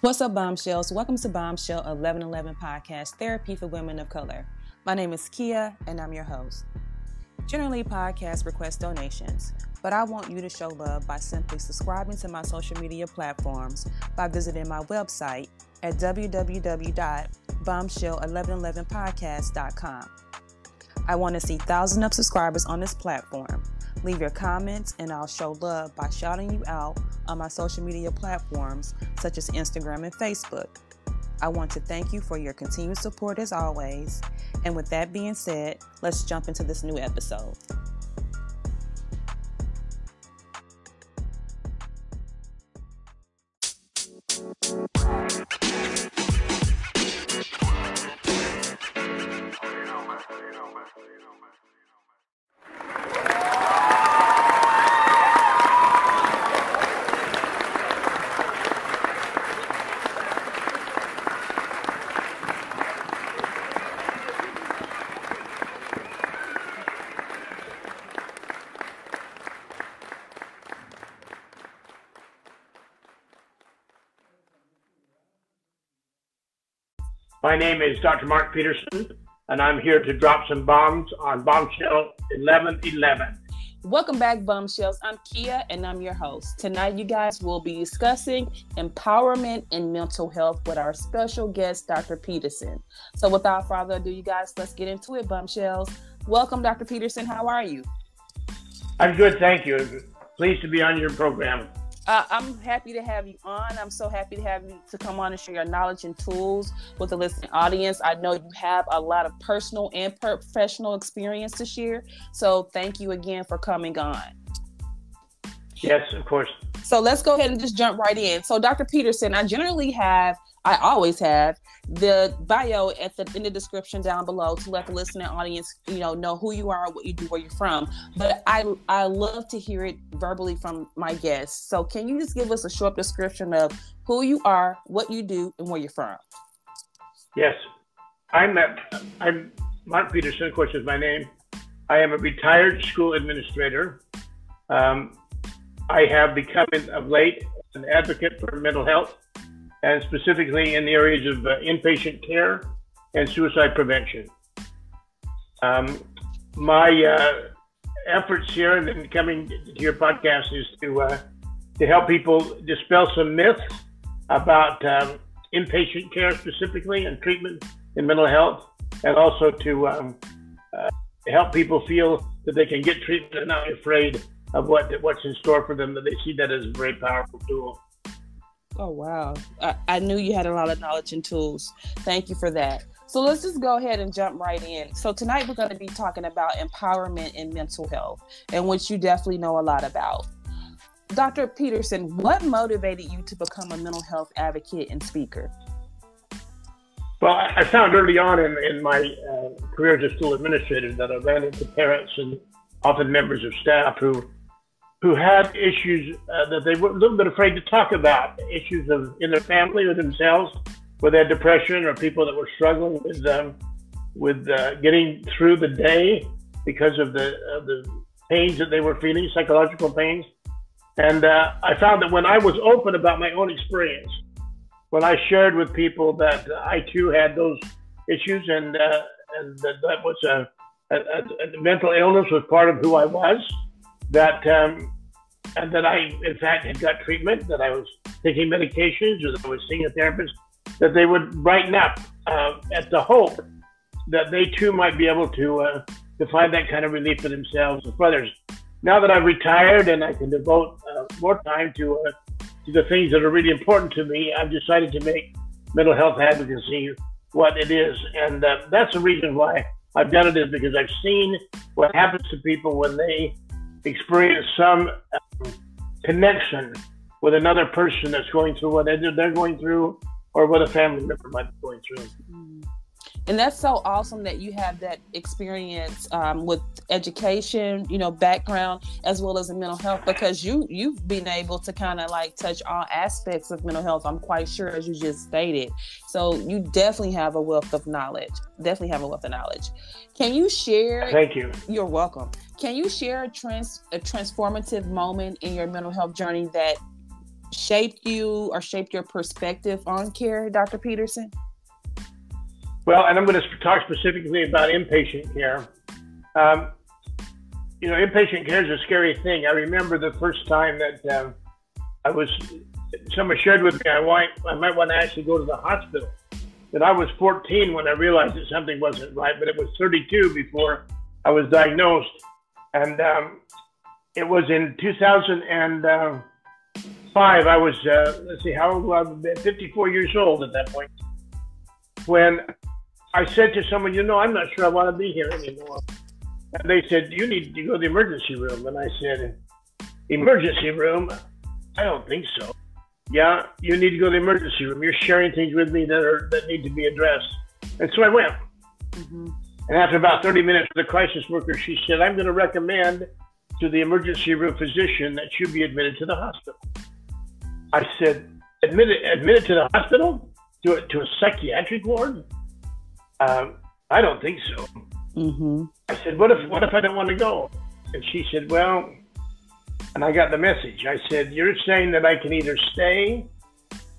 What's up, Bombshells? Welcome to Bombshell 1111 Podcast, Therapy for Women of Color. My name is Kia, and I'm your host. Generally, podcasts request donations, but I want you to show love by simply subscribing to my social media platforms by visiting my website at www.bombshell1111podcast.com. I want to see thousands of subscribers on this platform. Leave your comments and I'll show love by shouting you out on my social media platforms such as Instagram and Facebook. I want to thank you for your continued support as always. And with that being said, let's jump into this new episode. My name is Dr. Mark Peterson, and I'm here to drop some bombs on Bombshell 1111. Welcome back, Bombshells. I'm Kia, and I'm your host. Tonight, you guys will be discussing empowerment and mental health with our special guest, Dr. Peterson. So without further ado, you guys, let's get into it, Bombshells. Welcome, Dr. Peterson. How are you? I'm good, thank you. Pleased to be on your program. I'm happy to have you on. I'm so happy to have you to come on and share your knowledge and tools with the listening audience. I know you have a lot of personal and professional experience to share. So thank you again for coming on. Yes, of course. So let's go ahead and just jump right in. So Dr. Peterson, I always have the bio in the description down below to let the listening audience, know who you are, what you do, where you're from. But I love to hear it verbally from my guests. So can you just give us a short description of who you are, what you do, and where you're from? Yes, I'm Mark Peterson, of course, is my name. I am a retired school administrator. I have become of late an advocate for mental health, and specifically in the areas of inpatient care and suicide prevention. My efforts here and coming to your podcast is to help people dispel some myths about inpatient care specifically and treatment in mental health, and also to help people feel that they can get treatment and not be afraid of what's in store for them, that they see that as a very powerful tool. Oh, wow. I knew you had a lot of knowledge and tools. Thank you for that. So let's just go ahead and jump right in. So tonight we're going to be talking about empowerment and mental health, and which you definitely know a lot about. Dr. Peterson, what motivated you to become a mental health advocate and speaker? Well, I found early on in my career as a school administrator that I ran into parents and often members of staff who had issues that they were a little bit afraid to talk about, issues in their family or themselves, whether they had depression or people that were struggling with getting through the day because of the pains that they were feeling, psychological pains. And I found that when I was open about my own experience, when I shared with people that I too had those issues and that was a mental illness was part of who I was, and that I, in fact, had got treatment, that I was taking medications, or that I was seeing a therapist, that they would brighten up at the hope that they too might be able to find that kind of relief for themselves and for others. Now that I've retired and I can devote more time to the things that are really important to me, I've decided to make mental health advocacy what it is. And that's the reason why I've done it, is because I've seen what happens to people when they experience some connection with another person that's going through what they're going through, or what a family member might be going through. And that's so awesome that you have that experience with education, background, as well as in mental health, because you've been able to kind of like touch all aspects of mental health, I'm quite sure, as you just stated. So you definitely have a wealth of knowledge. Can you share? Thank you. You're welcome. Can you share a transformative moment in your mental health journey that shaped you or shaped your perspective on care, Dr. Peterson? Well, and I'm going to talk specifically about inpatient care. Inpatient care is a scary thing. I remember the first time that someone shared with me, I might want to actually go to the hospital. That I was 14 when I realized that something wasn't right, but it was 32 before I was diagnosed. And it was in 2005. I was, how old was I? 54 years old at that point. When I said to someone, I'm not sure I want to be here anymore. And they said, you need to go to the emergency room. And I said, emergency room? I don't think so. Yeah, you need to go to the emergency room. You're sharing things with me that need to be addressed. And so I went. Mm-hmm. And after about 30 minutes with the crisis worker, she said, I'm going to recommend to the emergency room physician that you be admitted to the hospital. I said, admitted to the hospital? To a psychiatric ward? I don't think so. Mm-hmm. I said, what if I don't want to go? And she said, well, and I got the message. I said, you're saying that I can either stay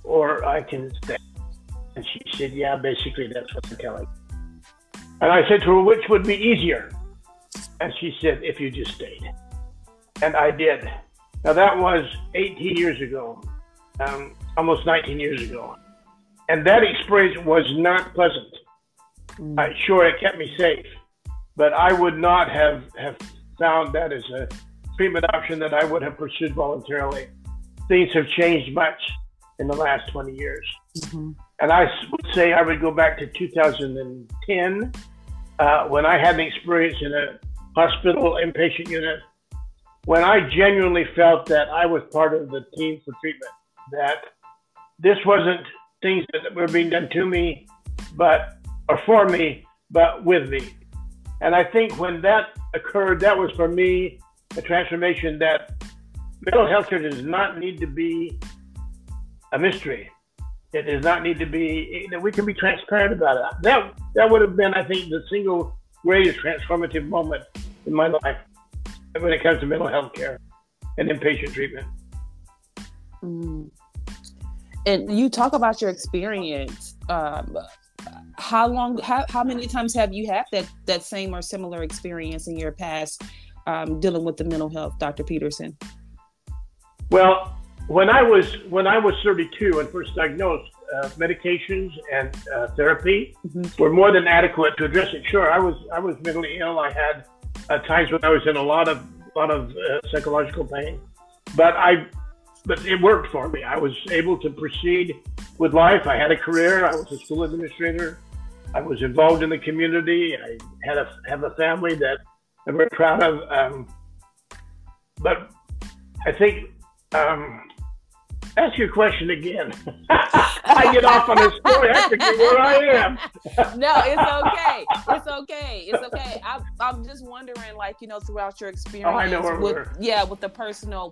or I can stay. And she said, yeah, basically that's what I'm telling. And I said to her, which would be easier? And she said, if you just stayed. And I did. Now that was 18 years ago, almost 19 years ago. And that experience was not pleasant. Sure, it kept me safe, but I would not have found that as a treatment option that I would have pursued voluntarily. Things have changed much in the last 20 years. Mm-hmm. And I would say I would go back to 2010 when I had an experience in a hospital inpatient unit, when I genuinely felt that I was part of the team for treatment, that this wasn't things that were being done to me, or for me, but with me. And I think when that occurred, that was for me a transformation that mental health care does not need to be a mystery. It does not need to be, we can be transparent about it. That would have been, I think, the single greatest transformative moment in my life when it comes to mental health care and inpatient treatment. Mm. And you talk about your experience. How many times have you had that same or similar experience in your past dealing with the mental health, Dr. Peterson? Well, when I was 32 and first diagnosed, medications and therapy were more than adequate to address it. Sure, I was mentally ill. I had times when I was in a lot of psychological pain, but it worked for me. I was able to proceed with life. I had a career. I was a school administrator. I was involved in the community. I have a family that I'm very proud of. But I think, ask your question again. I get off on this story. I forget where I am. No, it's okay. It's okay. It's okay. I'm just wondering, throughout your experience. Oh, I know where we were. Yeah, with the personal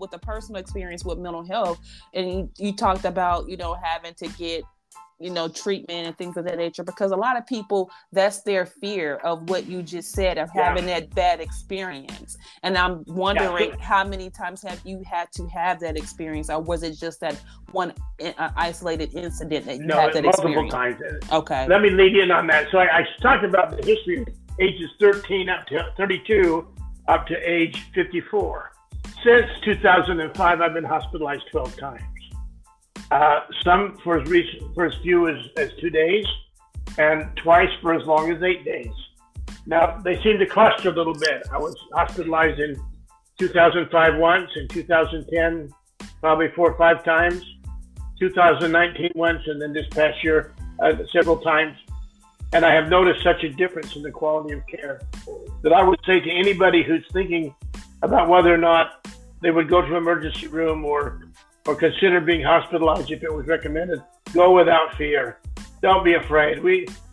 experience with mental health, and you talked about, having to get, treatment and things of that nature, because a lot of people, that's their fear of what you just said, of having that bad experience. And I'm wondering how many times have you had to have that experience, or was it just that one isolated incident that you had that multiple experience? Times. Okay. Let me lead in on that. So I talked about the history of ages 13 up to 32, up to age 54. Since 2005, I've been hospitalized 12 times. Some for as few as 2 days, and twice for as long as 8 days. Now, they seem to cluster a little bit. I was hospitalized in 2005 once, in 2010 probably 4 or 5 times, 2019 once, and then this past year several times. And I have noticed such a difference in the quality of care that I would say to anybody who's thinking about whether or not they would go to an emergency room or consider being hospitalized if it was recommended, go without fear. Don't be afraid.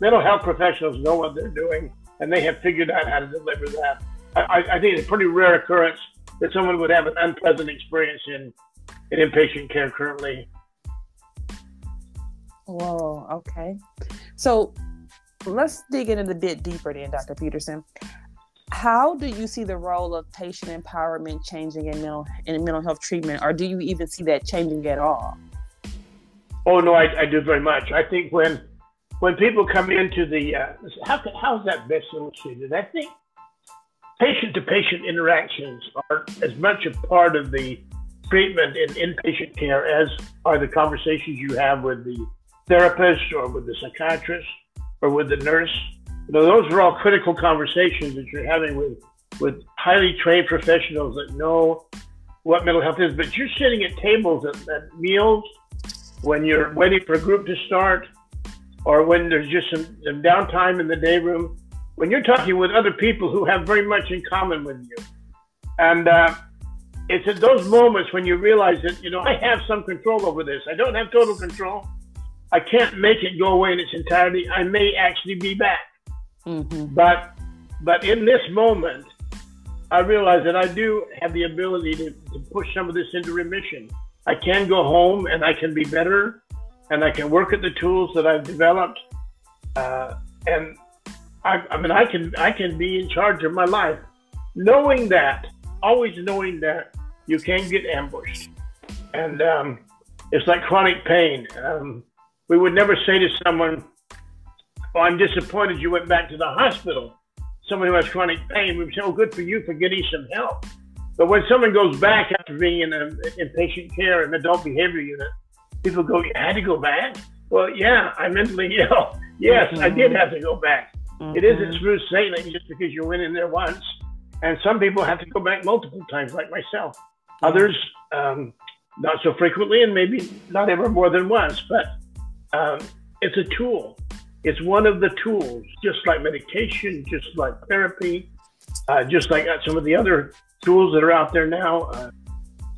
Mental health professionals know what they're doing, and they have figured out how to deliver that. I think it's a pretty rare occurrence that someone would have an unpleasant experience in inpatient care currently. Whoa, okay. So let's dig in a bit deeper then, Dr. Peterson. How do you see the role of patient empowerment changing in mental health treatment, or do you even see that changing at all? Oh no, I do very much. I think when people come into the how's that best illustrated? I think patient-to-patient interactions are as much a part of the treatment in inpatient care as are the conversations you have with the therapist or with the psychiatrist or with the nurse. Those are all critical conversations that you're having with highly trained professionals that know what mental health is. But you're sitting at tables at meals, when you're waiting for a group to start, or when there's just some downtime in the day room, when you're talking with other people who have very much in common with you. And it's at those moments when you realize that, I have some control over this. I don't have total control. I can't make it go away in its entirety. I may actually be back. Mm-hmm. But in this moment, I realize that I do have the ability to push some of this into remission. I can go home and I can be better, and I can work at the tools that I've developed, and I can be in charge of my life, always knowing that you can get ambushed, and it's like chronic pain. We would never say to someone, "Oh, I'm disappointed you went back to the hospital." Someone who has chronic pain, we would say, "Oh, good for you for getting some help." But when someone goes back after being in inpatient care and adult behavior unit, people go, "You had to go back?" Well, yeah, I'm mentally ill. Yes, mm-hmm. I did have to go back. Mm-hmm. It isn't smooth sailing just because you went in there once. And some people have to go back multiple times, like myself. Others, not so frequently, and maybe not ever more than once. But it's a tool. It's one of the tools, just like medication, just like therapy, just like some of the other tools that are out there now,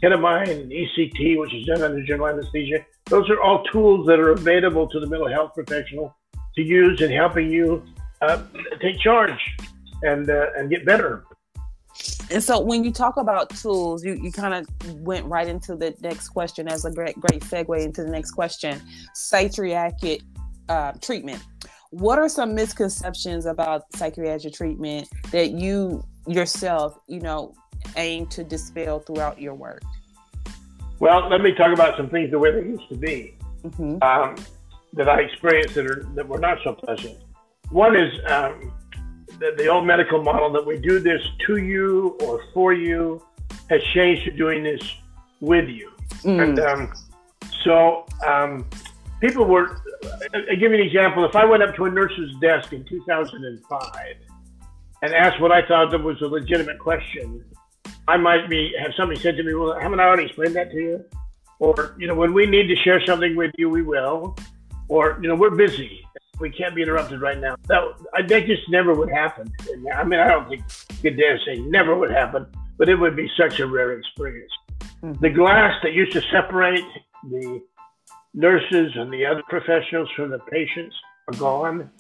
ketamine and ECT, which is done under general anesthesia. Those are all tools that are available to the mental health professional to use in helping you take charge and get better. And so when you talk about tools, you kind of went right into the next question as a great segue into the next question, psychiatric treatment. What are some misconceptions about psychiatric treatment that you yourself, aim to dispel throughout your work? Well, let me talk about some things the way they used to be, mm-hmm. That I experienced that were not so pleasant. One is the old medical model that we do this to you or for you has changed to doing this with you. Mm. And people were, I'll give you an example. If I went up to a nurse's desk in 2005 and asked what I thought that was a legitimate question, I might have somebody said to me, "Well, haven't I already explained that to you?" Or, when we need to share something with you, we will. Or, we're busy. We can't be interrupted right now. That just never would happen. I mean, I don't think you could dare say never would happen, but it would be such a rare experience. Mm-hmm. The glass that used to separate the nurses and the other professionals from the patients are gone.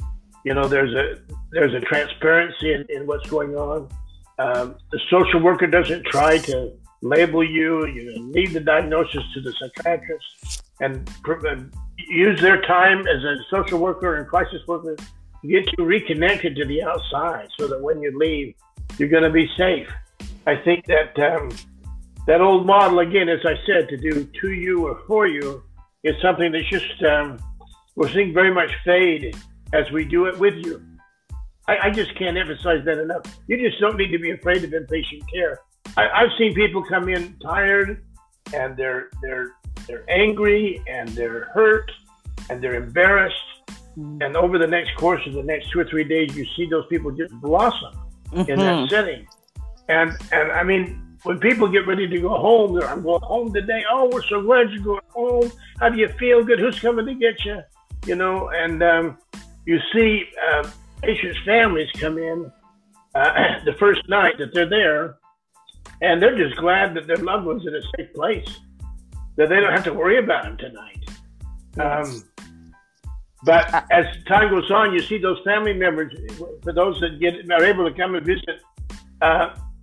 There's a transparency in what's going on. The social worker doesn't try to label you. You leave the diagnosis to the psychiatrist and use their time as a social worker and crisis worker to get you reconnected to the outside so that when you leave, you're going to be safe. I think that that old model, again, as I said, to do to you or for you, is something that's just, we're seeing very much fade as we do it with you. I just can't emphasize that enough. You just don't need to be afraid of inpatient care. I've seen people come in tired, and they're angry, and they're hurt, and they're embarrassed. And over the next course of the next 2 or 3 days, you see those people just blossom in that setting. And I mean, when people get ready to go home, I'm going home today. Oh, we're so glad you're going home. How do you feel? Good. Who's coming to get you? And you see patients' families come in the first night that they're there, and they're just glad that their loved one's in a safe place, that they don't have to worry about them tonight. But as time goes on, you see those family members, for those that are able to come and visit,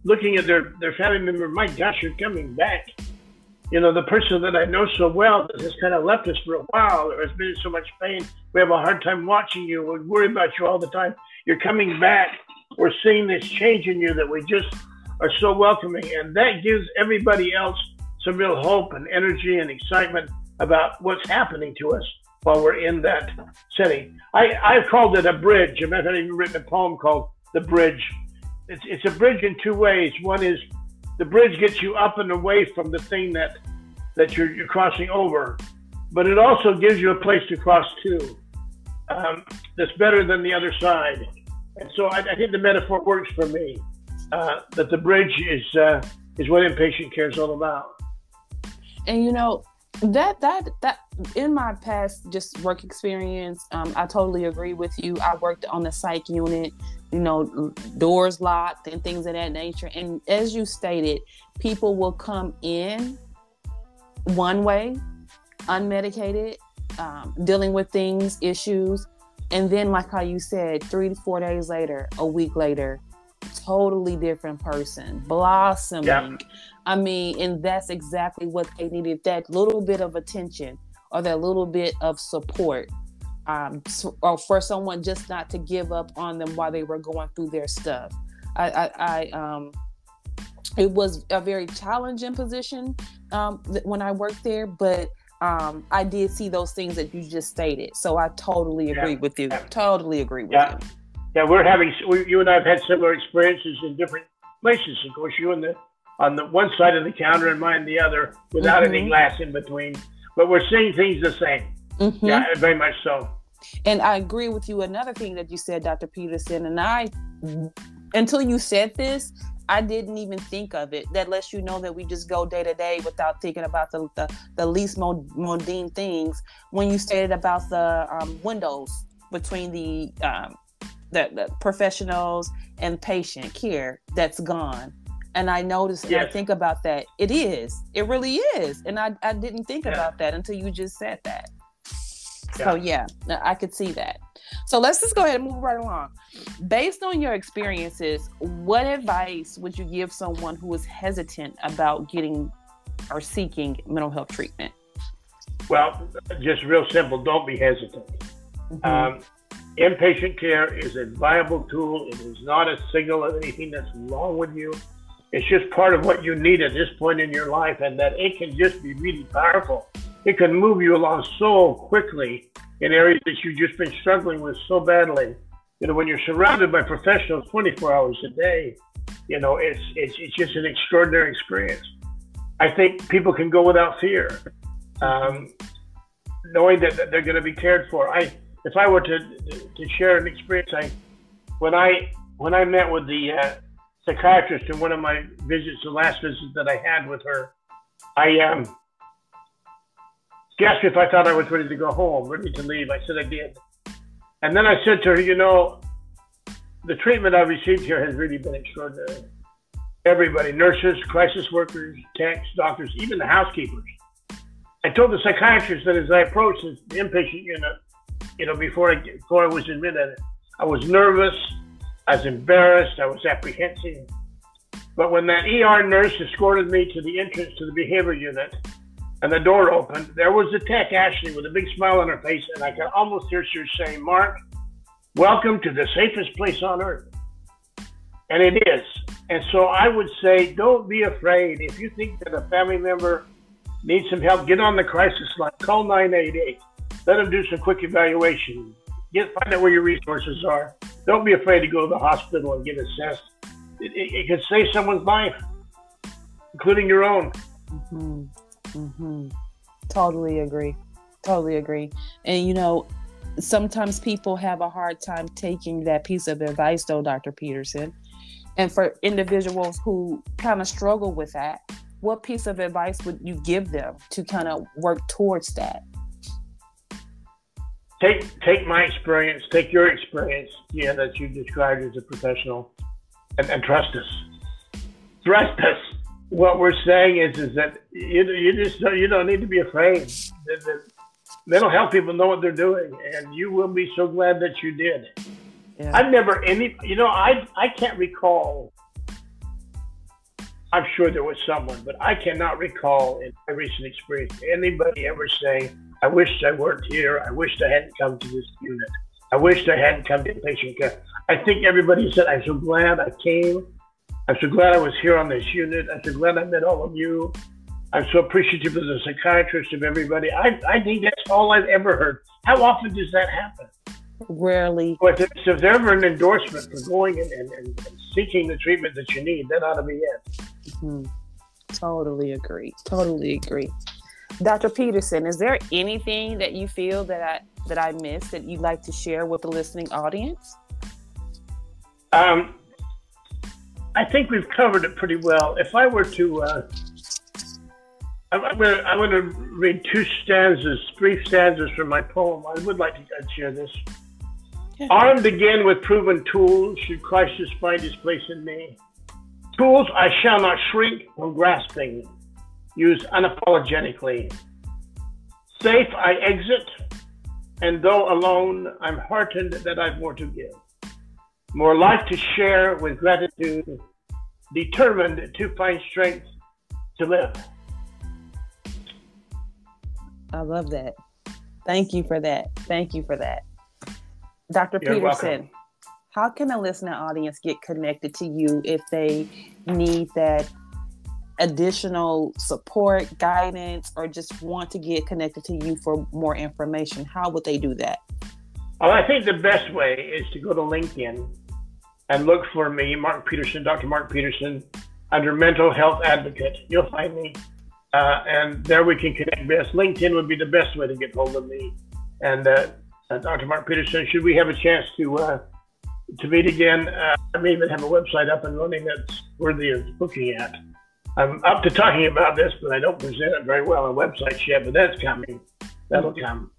looking at their family member, my gosh, you're coming back. The person that I know so well that has kind of left us for a while, or has been in so much pain, we have a hard time watching you, we worry about you all the time. You're coming back, we're seeing this change in you that we just are so welcoming. And that gives everybody else some real hope and energy and excitement about what's happening to us while we're in that setting. I've called it a bridge. I've even written a poem called The Bridge. It's a bridge in two ways. One is the bridge gets you up and away from the thing that you're crossing over, but it also gives you a place to cross to that's better than the other side. And so I think the metaphor works for me, that the bridge is what inpatient care is all about. And you know, that in my past just work experience, I totally agree with you. I worked on the psych unit, you know, doors locked and things of that nature. And as you stated, people will come in one way, unmedicated, dealing with things, issues. And then, like how you said, 3 to 4 days later, a week later, totally different person, blossoming. Yeah. I mean, and that's exactly what they needed, that little bit of attention or that little bit of support, or for someone just not to give up on them while they were going through their stuff. It was a very challenging position when I worked there, but I did see those things that you just stated. So I totally agree with you. Totally agree with you. Yeah, you and I have had similar experiences in different places. Of course, you on the one side of the counter and mine the other, without any glass in between. But we're seeing things the same. Mm-hmm. Yeah, very much so. And I agree with you. Another thing that you said, Dr. Peterson, and until you said this, I didn't even think of it. That lets you know that we just go day to day without thinking about the least mundane things. When you stated about the windows between the professionals and patient care, that's gone. And I noticed and I think about that. It really is. And I didn't think about that until you just said that. So I could see that. So let's just go ahead and move right along. Based on your experiences, what advice would you give someone who is hesitant about getting or seeking mental health treatment? Well, just real simple. Don't be hesitant. Mm-hmm. Inpatient care is a viable tool. It is not a signal of anything that's wrong with you. It's just part of what you need at this point in your life, and that it can just be really powerful. It can move you along so quickly in areas that you've just been struggling with so badly. You know, when you're surrounded by professionals 24 hours a day, you know, it's just an extraordinary experience. I think people can go without fear, knowing that they're going to be cared for. If I were to share an experience, when I met with the psychiatrist in one of my visits, the last visit that I had with her, she asked me if I thought I was ready to go home, ready to leave. I said I did. And then I said to her, you know, the treatment I've received here has really been extraordinary. Everybody, nurses, crisis workers, techs, doctors, even the housekeepers. I told the psychiatrist that as I approached the inpatient unit, you know, before I was admitted, I was nervous, I was embarrassed, I was apprehensive. But when that ER nurse escorted me to the entrance to the behavior unit and the door opened, there was the tech, Ashley, with a big smile on her face, and I could almost hear her saying, "Mark, welcome to the safest place on earth." And it is. And so I would say, don't be afraid. If you think that a family member needs some help, get on the crisis line, call 988. Let them do some quick evaluation. Find out where your resources are. Don't be afraid to go to the hospital and get assessed. It can save someone's life, including your own. Mm-hmm. Mm-hmm. Totally agree. And you know, sometimes people have a hard time taking that piece of advice, though, Dr. Peterson. And for individuals who kind of struggle with that, what piece of advice would you give them to kind of work towards that? Take my experience, take your experience, that you described as a professional, and trust us. Trust us. What we're saying is that you don't need to be afraid. The mental health people know what they're doing, and you will be so glad that you did. Yeah. I've never I can't recall. I'm sure there was someone, but I cannot recall in my recent experience anybody ever saying, "I wished I weren't here. I wished I hadn't come to this unit. I wished I hadn't come to inpatient care." I think everybody said, I'm so glad I came. I'm so glad I was here on this unit. I'm so glad I met all of you. I'm so appreciative of the psychiatrist, of everybody. I think that's all I've ever heard. How often does that happen? Rarely. But if there's ever an endorsement for going and seeking the treatment that you need, that ought to be it. Mm-hmm. Totally agree. Dr. Peterson, is there anything that you feel that I missed that you'd like to share with the listening audience? I think we've covered it pretty well. If I were to, I'm going to read brief stanzas from my poem. I would like to share this. Yeah. Armed again with proven tools, should crisis find its place in me. Tools I shall not shrink from grasping, use unapologetically. Safe I exit, and though alone, I'm heartened that I've more to give. More life to share with gratitude, determined to find strength to live. I love that. Thank you for that. Dr. You're Peterson, welcome. How can a listening audience get connected to you if they need that additional support, guidance, or just want to get connected to you for more information? How would they do that? Well, I think the best way is to go to LinkedIn and look for me, Mark Peterson, Dr. Mark Peterson, under mental health advocate. You'll find me. And there we can connect best. LinkedIn would be the best way to get hold of me. And Dr. Mark Peterson, should we have a chance to meet again, I may even have a website up and running that's worthy of looking at. I'm up to talking about this, but I don't present it very well on websites yet, but that's coming. That'll come.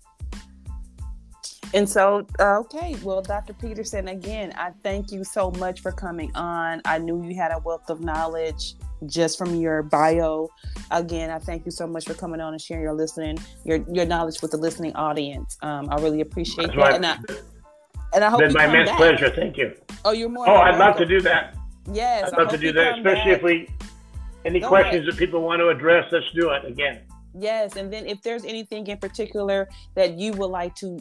And so, okay, well, Dr. Peterson, again, I thank you so much for coming on. I knew you had a wealth of knowledge just from your bio. Again, I thank you so much for coming on and sharing your knowledge with the listening audience. I really appreciate that. And I hope it's been my immense pleasure. Thank you. Oh, you're more. I'd love to do that. Yes, I'd love to do that, especially if any questions that people want to address. Let's do it again. Yes, and then if there's anything in particular that you would like to,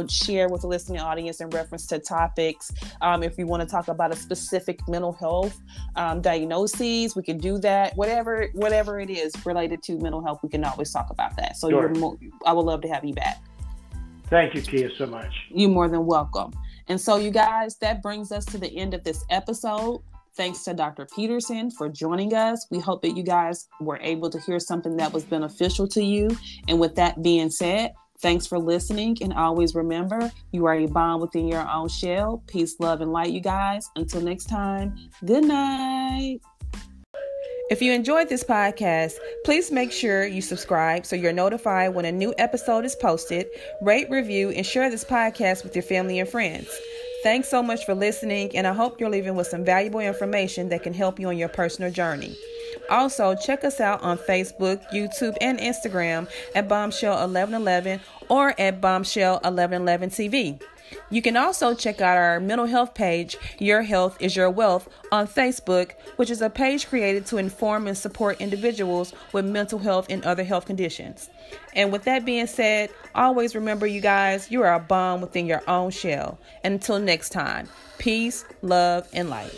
share with the listening audience in reference to topics, if you want to talk about a specific mental health diagnoses, we can do that. Whatever it is related to mental health, we can always talk about that. So sure. I would love to have you back. Thank you, Kia, so much. You're more than welcome. And so, you guys, that brings us to the end of this episode. Thanks to Dr. Peterson for joining us. We hope that you guys were able to hear something that was beneficial to you. And with that being said, thanks for listening. And always remember, you are a bomb within your own shell. Peace, love, and light, you guys. Until next time, good night. If you enjoyed this podcast, please make sure you subscribe so you're notified when a new episode is posted. Rate, review, and share this podcast with your family and friends. Thanks so much for listening, and I hope you're leaving with some valuable information that can help you on your personal journey. Also, check us out on Facebook, YouTube, and Instagram at Bombshell 1111 or at Bombshell 1111 TV. You can also check out our mental health page, Your Health is Your Wealth, on Facebook, which is a page created to inform and support individuals with mental health and other health conditions. And with that being said, always remember, you guys, you are a bomb within your own shell. And until next time, peace, love, and light.